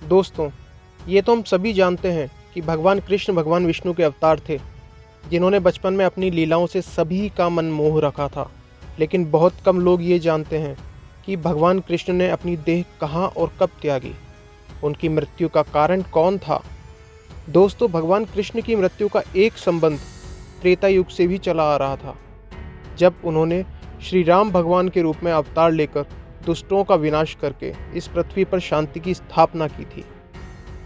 दोस्तों, ये तो हम सभी जानते हैं कि भगवान कृष्ण भगवान विष्णु के अवतार थे, जिन्होंने बचपन में अपनी लीलाओं से सभी का मन मोह रखा था। लेकिन बहुत कम लोग ये जानते हैं कि भगवान कृष्ण ने अपनी देह कहाँ और कब त्यागी, उनकी मृत्यु का कारण कौन था। दोस्तों, भगवान कृष्ण की मृत्यु का एक संबंध त्रेता युग से भी चला आ रहा था, जब उन्होंने श्री राम भगवान के रूप में अवतार लेकर दुष्टों का विनाश करके इस पृथ्वी पर शांति की स्थापना की थी।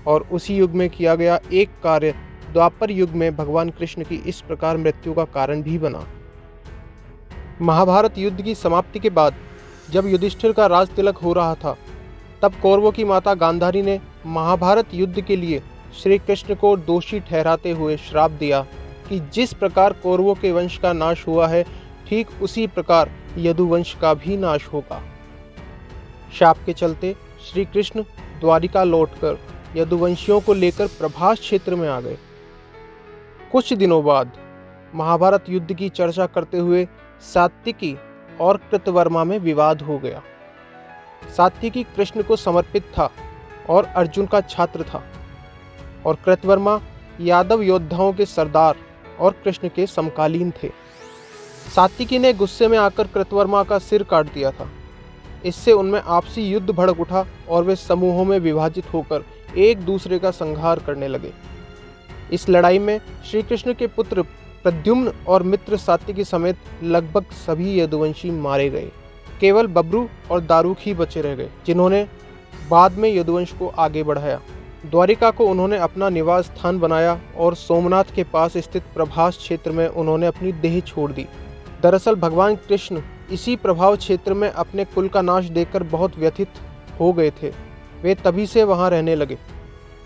और उसी युग में किया गया एक कार्य द्वापर युग में भगवान कृष्ण की इस प्रकार मृत्यु का कारण भी बना। महाभारत युद्ध की समाप्ति के बाद जब युधिष्ठिर का राज तिलक हो रहा था, तब कौरवों की माता गांधारी ने महाभारत युद्ध के लिए श्री कृष्ण को दोषी ठहराते हुए श्राप दिया कि जिस प्रकार कौरवों के वंश का नाश हुआ है, ठीक उसी प्रकार यदुवंश का भी नाश होगा। शाप के चलते श्री कृष्ण द्वारिका लौटकर यदुवंशियों को लेकर प्रभास क्षेत्र में आ गए। कुछ दिनों बाद महाभारत युद्ध की चर्चा करते हुए सात्विकी और कृतवर्मा में विवाद हो गया। सात्विकी कृष्ण को समर्पित था और अर्जुन का छात्र था, और कृतवर्मा यादव योद्धाओं के सरदार और कृष्ण के समकालीन थे। सात्विकी ने गुस्से में आकर कृतवर्मा का सिर काट दिया था। इससे उनमें आपसी युद्ध भड़क उठा और वे समूहों में विभाजित होकर एक दूसरे का संहार करने लगे। इस लड़ाई में श्री कृष्ण के पुत्र प्रद्युम्न और मित्र सात्विकी समेत लगभग सभी यदुवंशी मारे गए। केवल बब्रू और दारूक ही बचे रह गए, जिन्होंने बाद में यदुवंश को आगे बढ़ाया। द्वारिका को उन्होंने अपना निवास स्थान बनाया और सोमनाथ के पास स्थित प्रभास क्षेत्र में उन्होंने अपनी देह छोड़ दी। दरअसल भगवान कृष्ण इसी प्रभाव क्षेत्र में अपने कुल का नाश देखकर बहुत व्यथित हो गए थे। वे तभी से वहां रहने लगे।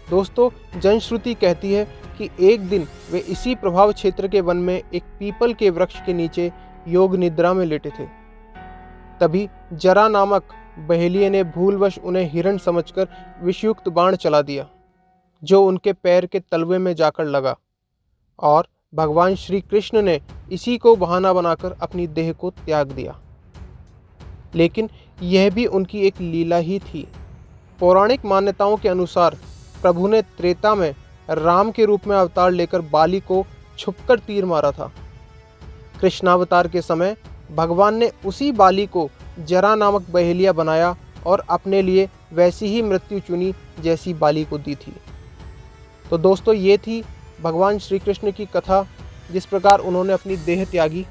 दोस्तों, जनश्रुति कहती है कि एक दिन वे इसी प्रभाव क्षेत्र के वन में एक पीपल के वृक्ष के नीचे योग निद्रा में लेटे थे। तभी जरा नामक बहेलिये ने भूलवश उन्हें हिरण समझकर विषयुक्त बाण चला दिया, जो उनके पैर के तलवे में जाकर लगा, और भगवान श्री कृष्ण ने इसी को बहाना बनाकर अपनी देह को त्याग दिया। लेकिन यह भी उनकी एक लीला ही थी। पौराणिक मान्यताओं के अनुसार प्रभु ने त्रेता में राम के रूप में अवतार लेकर बाली को छुपकर तीर मारा था। कृष्णावतार के समय भगवान ने उसी बाली को जरा नामक बहेलिया बनाया और अपने लिए वैसी ही मृत्यु चुनी जैसी बाली को दी थी। तो दोस्तों, ये थी भगवान श्री कृष्ण की कथा, जिस प्रकार उन्होंने अपनी देह त्यागी।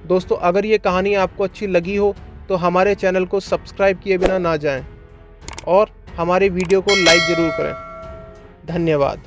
दोस्तों, अगर ये कहानी आपको अच्छी लगी हो तो हमारे चैनल को सब्सक्राइब किए बिना ना जाएं और हमारे वीडियो को लाइक ज़रूर करें। धन्यवाद।